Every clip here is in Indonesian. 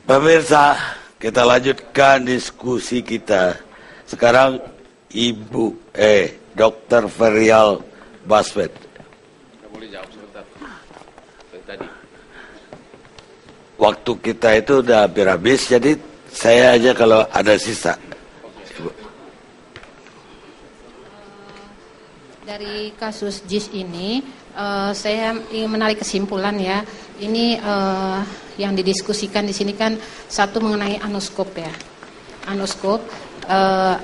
Pemirsa, kita lanjutkan diskusi kita. Sekarang Dr. Ferial Baswed. Boleh jawab sebentar. Tadi. Waktu kita itu udah hampir habis, jadi saya aja kalau ada sisa. Dari kasus JIS ini, saya ingin menarik kesimpulan ya. Ini yang didiskusikan di sini kan satu mengenai anoskop ya. Anoskop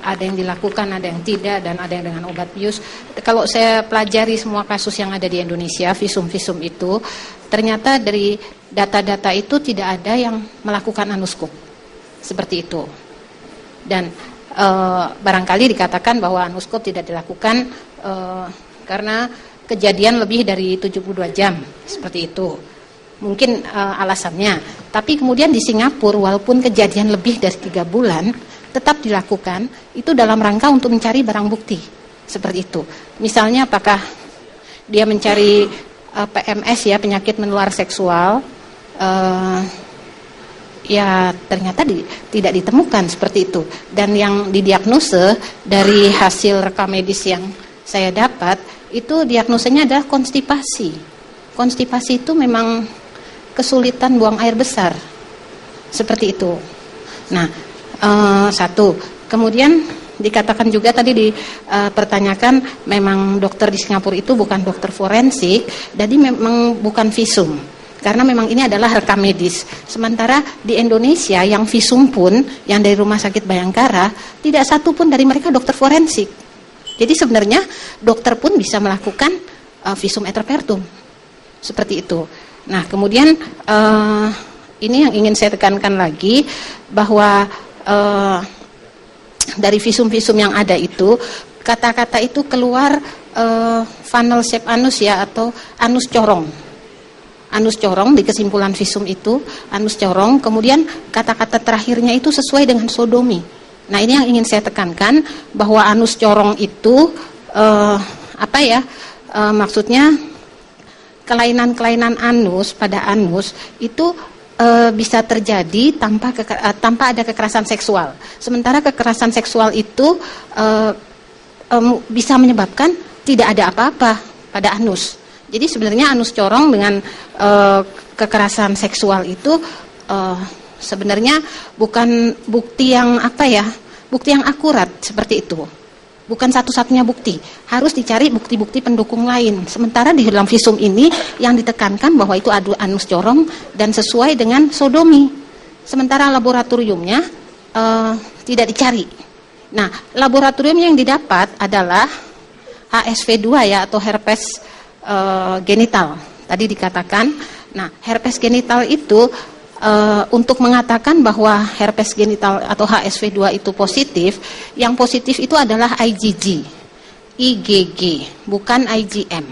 ada yang dilakukan, ada yang tidak, dan ada yang dengan obat bius. Kalau saya pelajari semua kasus yang ada di Indonesia, visum-visum itu, ternyata dari data-data itu tidak ada yang melakukan anoskop seperti itu. Dan barangkali dikatakan bahwa anoskop tidak dilakukan karena kejadian lebih dari 72 jam seperti itu. Mungkin alasannya. Tapi kemudian di Singapura walaupun kejadian lebih dari 3 bulan tetap dilakukan itu dalam rangka untuk mencari barang bukti seperti itu. Misalnya apakah dia mencari PMS ya, penyakit menular seksual, ya ternyata tidak ditemukan seperti itu. Dan yang didiagnose dari hasil rekam medis yang saya dapat itu diagnosanya adalah konstipasi. Konstipasi itu memang kesulitan buang air besar seperti itu. Nah, satu. Kemudian dikatakan juga tadi dipertanyakan memang dokter di Singapura itu bukan dokter forensik, jadi memang bukan visum. Karena memang ini adalah rekam medis. Sementara di Indonesia yang visum pun, yang dari Rumah Sakit Bayangkara, tidak satu pun dari mereka dokter forensik. Jadi sebenarnya dokter pun bisa melakukan visum et repertum. Seperti itu. Nah, kemudian ini yang ingin saya tekankan lagi, bahwa dari visum-visum yang ada itu, kata-kata itu keluar funnel shape anus ya, atau anus corong. Anus corong di kesimpulan visum itu, anus corong, kemudian kata-kata terakhirnya itu sesuai dengan sodomi. Nah, ini yang ingin saya tekankan, bahwa anus corong itu maksudnya kelainan-kelainan anus pada anus itu bisa terjadi tanpa ada kekerasan seksual. Sementara kekerasan seksual itu bisa menyebabkan tidak ada apa-apa pada anus. Jadi sebenarnya anus corong dengan kekerasan seksual itu sebenarnya bukan bukti yang bukti yang akurat seperti itu. Bukan satu-satunya bukti, harus dicari bukti-bukti pendukung lain. Sementara di dalam visum ini yang ditekankan bahwa itu anus corong dan sesuai dengan sodomi. Sementara laboratoriumnya tidak dicari. Nah, laboratorium yang didapat adalah HSV2 ya, atau herpes genital. Tadi dikatakan, nah herpes genital itu untuk mengatakan bahwa herpes genital atau HSV2 itu positif, yang positif itu adalah IgG, bukan IgM.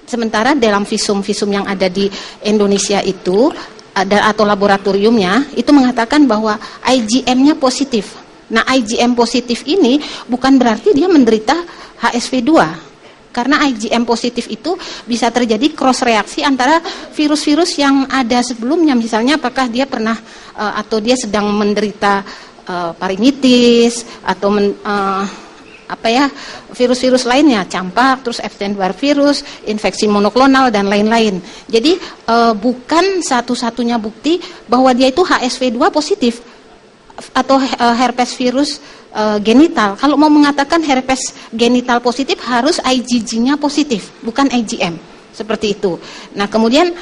Sementara dalam visum-visum yang ada di Indonesia itu atau laboratoriumnya itu mengatakan bahwa IgM-nya positif. Nah, IgM positif ini bukan berarti dia menderita HSV2. Karena IgM positif itu bisa terjadi cross reaksi antara virus-virus yang ada sebelumnya. Misalnya apakah dia pernah atau dia sedang menderita paringitis atau virus-virus lainnya, campak, terus Epstein-Barr virus, infeksi monoklonal dan lain-lain. Jadi bukan satu-satunya bukti bahwa dia itu HSV2 positif atau herpes virus genital. Kalau mau mengatakan herpes genital positif harus IgG-nya positif, bukan IgM. Seperti itu. Nah, kemudian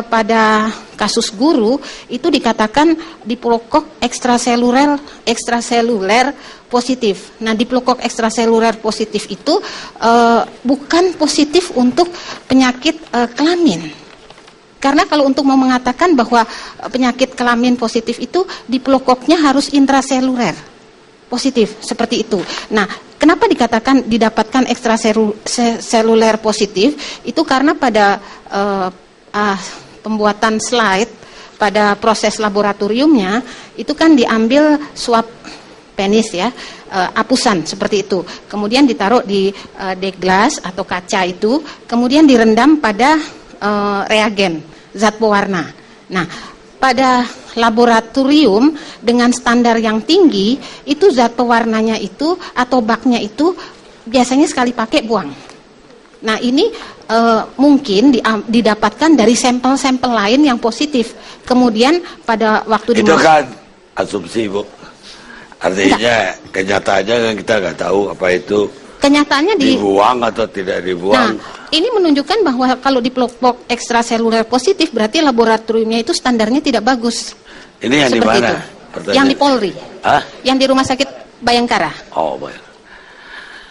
pada kasus guru itu dikatakan diplokok ekstraseluler positif. Nah, diplokok ekstraseluler positif itu bukan positif untuk penyakit kelamin. Karena kalau untuk mau mengatakan bahwa penyakit kelamin positif itu diplokoknya harus intraseluler positif, seperti itu. Nah, kenapa didapatkan ekstraseluler positif? Itu karena pada pembuatan slide, pada proses laboratoriumnya, itu kan diambil swab penis ya, apusan seperti itu. Kemudian ditaruh di deglas atau kaca itu, kemudian direndam pada reagen, zat pewarna. Nah, pada laboratorium dengan standar yang tinggi, itu zat pewarnanya itu atau baknya itu biasanya sekali pakai buang. Nah ini mungkin didapatkan dari sampel-sampel lain yang positif. Kemudian pada waktu itu kan asumsi, Bu. Artinya kenyataannya kan kita nggak tahu apa itu kenyataannya dibuang atau tidak dibuang. Nah, ini menunjukkan bahwa kalau diplok-plok ekstraseluler positif berarti laboratoriumnya itu standarnya tidak bagus. Ini yang di mana? Yang di Polri. Hah? Yang di Rumah Sakit Bayangkara. Oh, baik.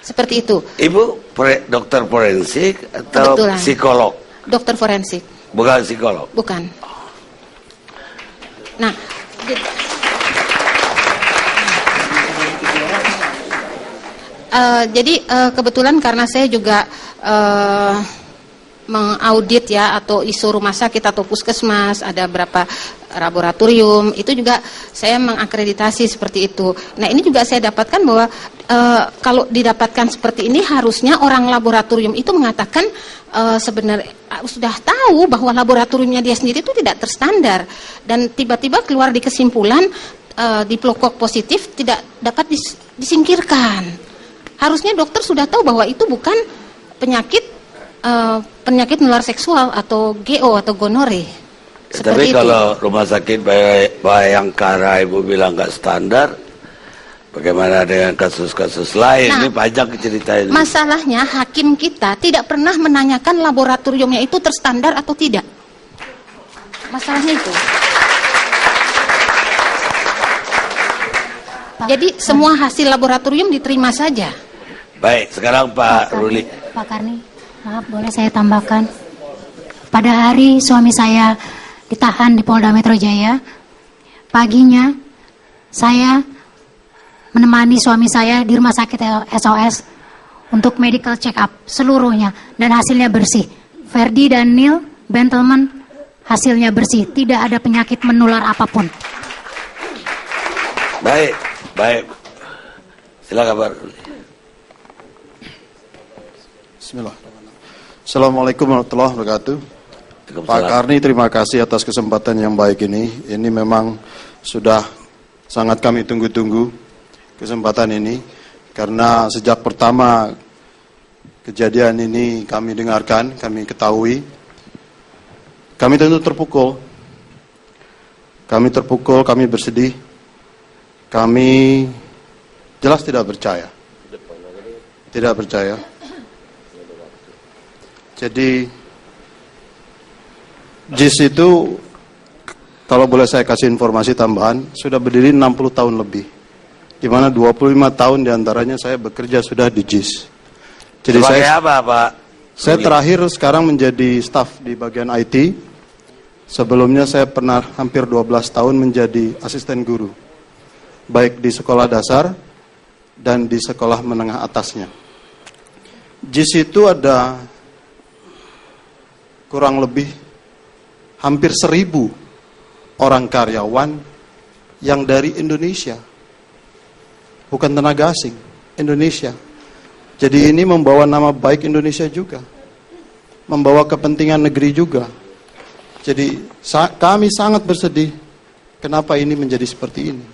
Seperti itu. Ibu dokter forensik atau Kebetulan. psikolog? Dokter forensik. Bukan psikolog? Bukan. Nah, jadi kebetulan karena saya juga mengaudit ya atau isu rumah sakit atau puskesmas, ada berapa laboratorium, itu juga saya mengakreditasi seperti itu. Nah ini juga saya dapatkan bahwa kalau didapatkan seperti ini harusnya orang laboratorium itu mengatakan sebenarnya sudah tahu bahwa laboratoriumnya dia sendiri itu tidak terstandar dan tiba-tiba keluar di kesimpulan diplokok positif tidak dapat disingkirkan. Harusnya dokter sudah tahu bahwa itu bukan penyakit menular seksual atau GO atau gonore. Tapi kalau rumah sakit Bayangkara Ibu bilang nggak standar, bagaimana dengan kasus-kasus lain? Nah, ini panjang cerita ini. Masalahnya hakim kita tidak pernah menanyakan laboratoriumnya itu terstandar atau tidak. Masalahnya itu. Jadi semua hasil laboratorium diterima saja. Baik, sekarang Pak Ruli. Pak Karni, maaf boleh saya tambahkan. Pada hari suami saya ditahan di Polda Metro Jaya, paginya saya menemani suami saya di rumah sakit SOS untuk medical check up seluruhnya dan hasilnya bersih. Ferdi dan Neil Bentelman hasilnya bersih, tidak ada penyakit menular apapun. Baik, baik. Silakan Pak Ruli. Bismillahirrahmanirrahim. Assalamualaikum warahmatullahi wabarakatuh. Pak Karni, terima kasih atas kesempatan yang baik ini. Ini memang sudah sangat kami tunggu-tunggu kesempatan ini. Karena sejak pertama kejadian ini kami dengarkan, kami ketahui, kami tentu terpukul. Kami terpukul, kami bersedih. Kami jelas tidak percaya. Tidak percaya. Jadi JIS itu, kalau boleh saya kasih informasi tambahan, sudah berdiri 60 tahun lebih. Di mana 25 tahun diantaranya saya bekerja sudah di JIS. Jadi sebagai apa Pak? Saya terakhir sekarang menjadi staf di bagian IT. Sebelumnya saya pernah hampir 12 tahun menjadi asisten guru. Baik di sekolah dasar dan di sekolah menengah atasnya. JIS itu ada kurang lebih hampir 1.000 orang karyawan yang dari Indonesia. Bukan tenaga asing, Indonesia. Jadi ini membawa nama baik Indonesia juga. Membawa kepentingan negeri juga. Jadi kami sangat bersedih kenapa ini menjadi seperti ini.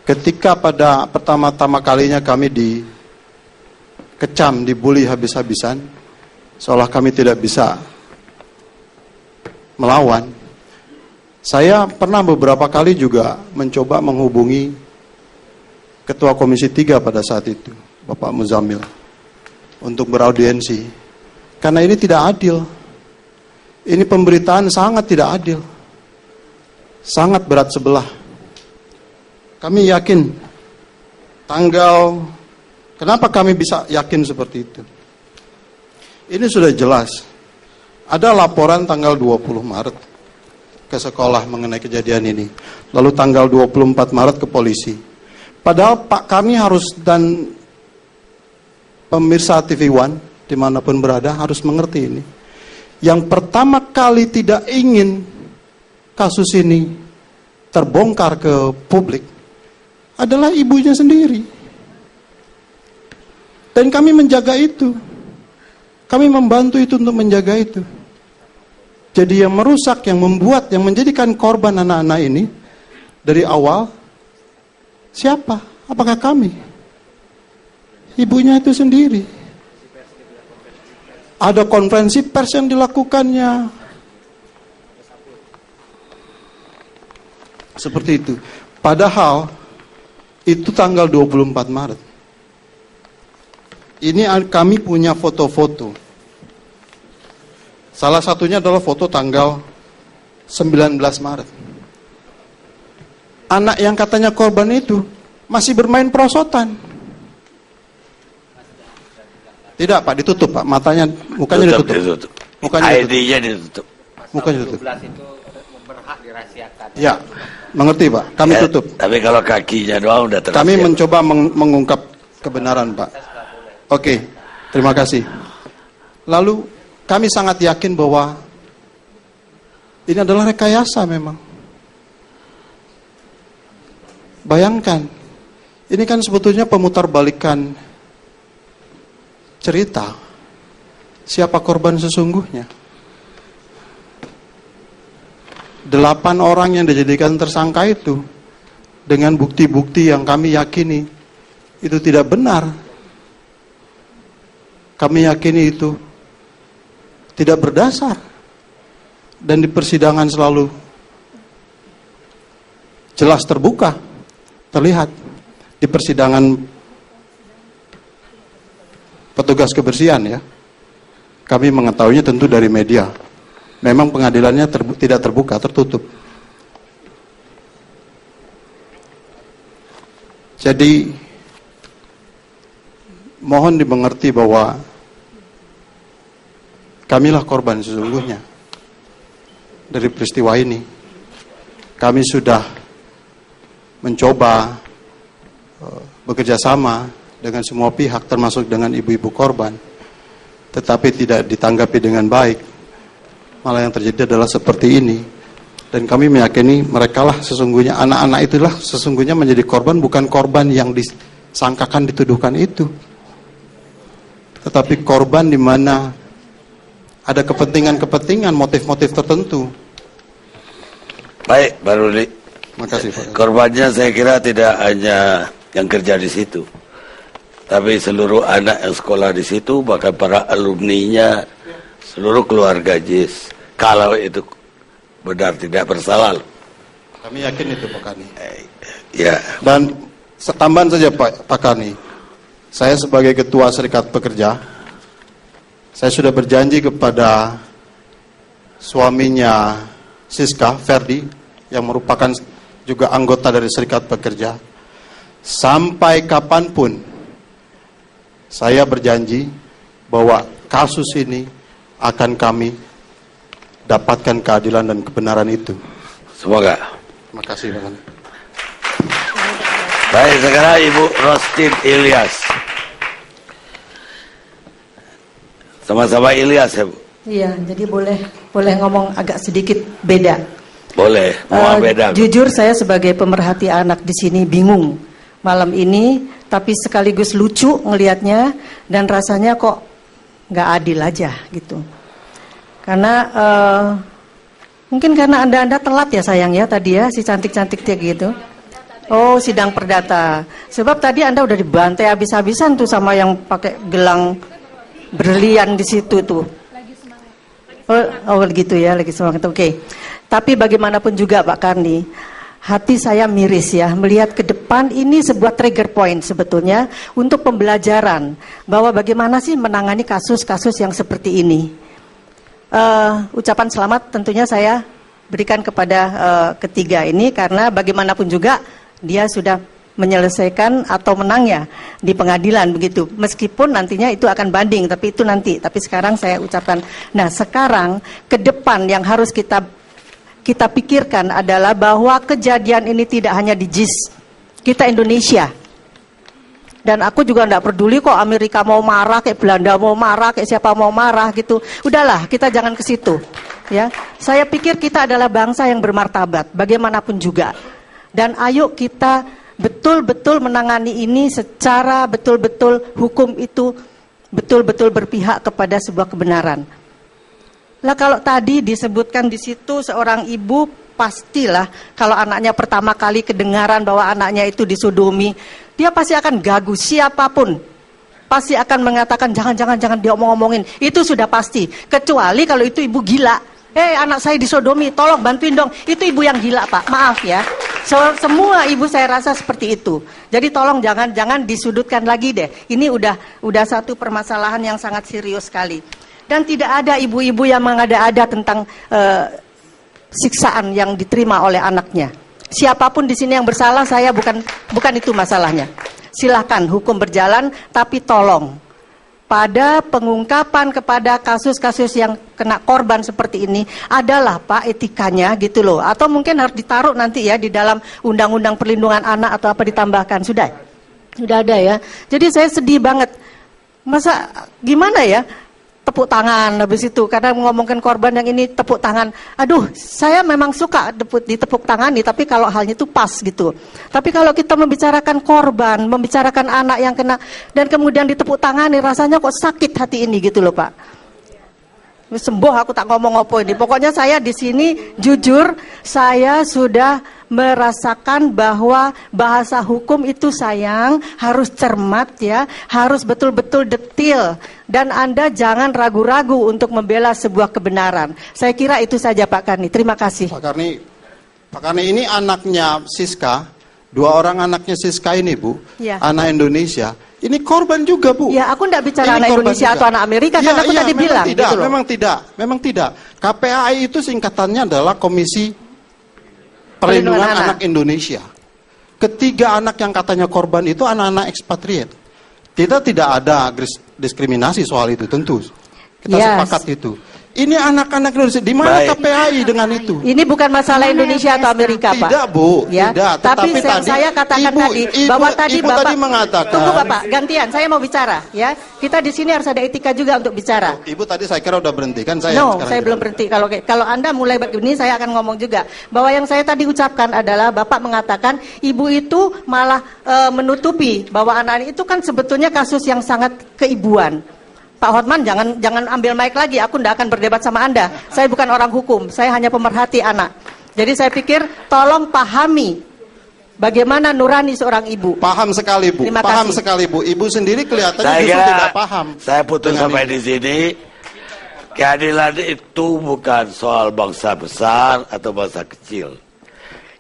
Ketika pada pertama-tama kalinya kami dikecam, dibully habis-habisan, seolah kami tidak bisa melawan. Saya pernah beberapa kali juga mencoba menghubungi Ketua Komisi 3 pada saat itu, Bapak Muzamil, untuk beraudiensi. Karena ini tidak adil. Ini pemberitaan sangat tidak adil. Sangat berat sebelah. Kami yakin kenapa kami bisa yakin seperti itu? Ini sudah jelas. Ada laporan tanggal 20 Maret ke sekolah mengenai kejadian ini. Lalu tanggal 24 Maret ke polisi. Padahal Pak kami harus, dan pemirsa TV One dimanapun berada harus mengerti ini. Yang pertama kali tidak ingin kasus ini terbongkar ke publik adalah ibunya sendiri. Dan kami menjaga itu. Kami membantu itu untuk menjaga itu. Jadi yang merusak, yang membuat, yang menjadikan korban anak-anak ini dari awal, siapa? Apakah kami? Ibunya itu sendiri. Ada konferensi pers yang dilakukannya. Seperti itu. Padahal itu tanggal 24 Maret. Ini kami punya foto-foto. Salah satunya adalah foto tanggal 19 Maret. Anak yang katanya korban itu masih bermain perosotan. Tidak Pak, ditutup Pak, matanya, mukanya ditutup. Mukanya ditutup. ID-nya ditutup. Mukanya ditutup. 12 itu berhak dirahasiakan. Ya, mengerti Pak, kami tutup. Tapi kalau kakinya doang udah terasa. Kami mencoba mengungkap kebenaran Pak. Oke, terima kasih. Lalu kami sangat yakin bahwa ini adalah rekayasa memang. Bayangkan, ini kan sebetulnya pemutarbalikan cerita. Siapa korban sesungguhnya? 8 orang yang dijadikan tersangka itu dengan bukti-bukti yang kami yakini itu tidak benar. Kami yakini itu tidak berdasar. Dan di persidangan selalu jelas terbuka, terlihat di persidangan petugas kebersihan ya. Kami mengetahuinya tentu dari media. Memang pengadilannya tidak terbuka, tertutup. Jadi mohon dimengerti bahwa kamilah korban sesungguhnya dari peristiwa ini. Kami sudah mencoba bekerja sama dengan semua pihak termasuk dengan ibu-ibu korban, tetapi tidak ditanggapi dengan baik. Malah yang terjadi adalah seperti ini. Dan kami meyakini merekalah sesungguhnya, anak-anak itulah sesungguhnya menjadi korban, bukan korban yang disangkakan, dituduhkan itu. Tetapi korban di mana ada kepentingan-kepentingan, motif-motif tertentu. Baik, Pak Ruli. Makasih Pak. Korbannya saya kira tidak hanya yang kerja di situ, tapi seluruh anak yang sekolah di situ, bahkan para alumninya, seluruh keluarga JIS, kalau itu benar tidak bersalah. Kami yakin itu Pak Kani. Ya. Dan tambahan saja Pak Kani, saya sebagai ketua Serikat Pekerja, saya sudah berjanji kepada suaminya Siska, Ferdi, yang merupakan juga anggota dari Serikat Pekerja, sampai kapanpun saya berjanji bahwa kasus ini akan kami dapatkan keadilan dan kebenaran itu. Semoga. Terima kasih Pak Kani. Baik, sekarang Ibu Rostin Ilyas. Sama-sama Ilyas ya Bu? Iya, jadi boleh ngomong agak sedikit beda. Boleh, mau beda. Jujur saya sebagai pemerhati anak di sini bingung malam ini, tapi sekaligus lucu ngelihatnya dan rasanya kok nggak adil aja gitu. Karena mungkin karena anda telat ya sayang ya tadi ya, si cantik-cantiknya gitu. Oh, sidang perdata. Sebab tadi Anda udah dibantai habis-habisan tuh sama yang pakai gelang berlian di situ tuh. Oh gitu ya, lagi semangat. Oke. Tapi bagaimanapun juga Pak Karni, hati saya miris ya melihat ke depan. Ini sebuah trigger point sebetulnya untuk pembelajaran bahwa bagaimana sih menangani kasus-kasus yang seperti ini. Ucapan selamat tentunya saya berikan kepada ketiga ini, karena bagaimanapun juga dia sudah menyelesaikan atau menangnya di pengadilan begitu. Meskipun nantinya itu akan banding, tapi itu nanti. Tapi sekarang saya ucapkan. Nah, sekarang ke depan yang harus kita pikirkan adalah bahwa kejadian ini tidak hanya di JIS, kita Indonesia. Dan aku juga tidak peduli kok Amerika mau marah, kayak Belanda mau marah, kayak siapa mau marah gitu. Udahlah, kita jangan ke situ. Ya, saya pikir kita adalah bangsa yang bermartabat, bagaimanapun juga. Dan ayo kita betul-betul menangani ini secara betul-betul hukum itu betul-betul berpihak kepada sebuah kebenaran. Lah kalau tadi disebutkan di situ seorang ibu pastilah kalau anaknya pertama kali kedengaran bahwa anaknya itu disodomi, dia pasti akan gagu, siapapun pasti akan mengatakan jangan dia omong-omongin. Itu sudah pasti. Kecuali kalau itu ibu gila. Anak saya disodomi, tolong bantuin dong. Itu ibu yang gila, Pak. Maaf ya. Semua ibu saya rasa seperti itu. Jadi tolong jangan disudutkan lagi deh. Ini udah satu permasalahan yang sangat serius sekali. Dan tidak ada ibu-ibu yang mengada-ada tentang siksaan yang diterima oleh anaknya. Siapapun di sini yang bersalah, saya bukan itu masalahnya. Silakan hukum berjalan, tapi tolong pada pengungkapan kepada kasus-kasus yang kena korban seperti ini adalah Pak etikanya gitu loh. Atau mungkin harus ditaruh nanti ya di dalam Undang-Undang Perlindungan Anak atau apa ditambahkan. Sudah ada ya. Jadi saya sedih banget. Masa gimana ya? Tepuk tangan habis itu karena ngomongin korban yang ini tepuk tangan. Aduh, saya memang suka ditepuk tangan nih, tapi kalau halnya itu pas gitu. Tapi kalau kita membicarakan korban, membicarakan anak yang kena dan kemudian ditepuk tangan nih, rasanya kok sakit hati ini gitu loh, Pak. Sembuh aku tak ngomong apa ini. Pokoknya saya di sini jujur saya sudah merasakan bahwa bahasa hukum itu sayang, harus cermat ya, harus betul-betul detil dan Anda jangan ragu-ragu untuk membela sebuah kebenaran. Saya kira itu saja Pak Karni. Terima kasih. Pak Karni ini anaknya Siska, 2 orang anaknya Siska ini Bu, ya. Anak Indonesia. Ini korban juga Bu. Ya, aku enggak bicara ini anak Indonesia juga. Atau anak Amerika ya, karena aku tadi bilang tidak, gitu loh. Memang tidak. KPAI itu singkatannya adalah Komisi Perlindungan Anak Indonesia. Ketiga anak yang katanya korban itu anak-anak ekspatriat. Kita tidak ada diskriminasi soal itu tentu. Kita sepakat itu. Ini anak-anak Indonesia, di mana KPAI dengan itu? Ini bukan masalah Indonesia atau Amerika, Pak. Tidak, Bu. Ya. Tidak. Tapi saya katakan bahwa tadi Bapak tadi mengatakan. Tunggu Bapak, gantian. Saya mau bicara, ya. Kita di sini harus ada etika juga untuk bicara. Ibu tadi saya kira udah berhenti kan saya. No, saya belum berhenti. Kalau Anda mulai begini, saya akan ngomong juga bahwa yang saya tadi ucapkan adalah Bapak mengatakan ibu itu malah menutupi bahwa anak itu kan sebetulnya kasus yang sangat keibuan. Pak Hotman jangan ambil mic lagi, aku tidak akan berdebat sama Anda. Saya bukan orang hukum, saya hanya pemerhati anak. Jadi saya pikir tolong pahami bagaimana nurani seorang ibu. Paham sekali Bu, paham sekali Bu. Ibu sendiri kelihatannya justru tidak paham. Saya putus sampai di sini. Keadilan itu bukan soal bangsa besar atau bangsa kecil.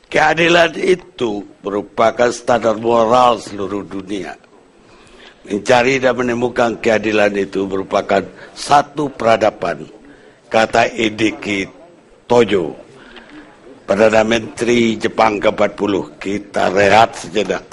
Keadilan itu merupakan standar moral seluruh dunia. Mencari dan menemukan keadilan itu merupakan satu peradaban, kata Hideki Tojo, Perdana Menteri Jepang ke-40. Kita rehat sejenak.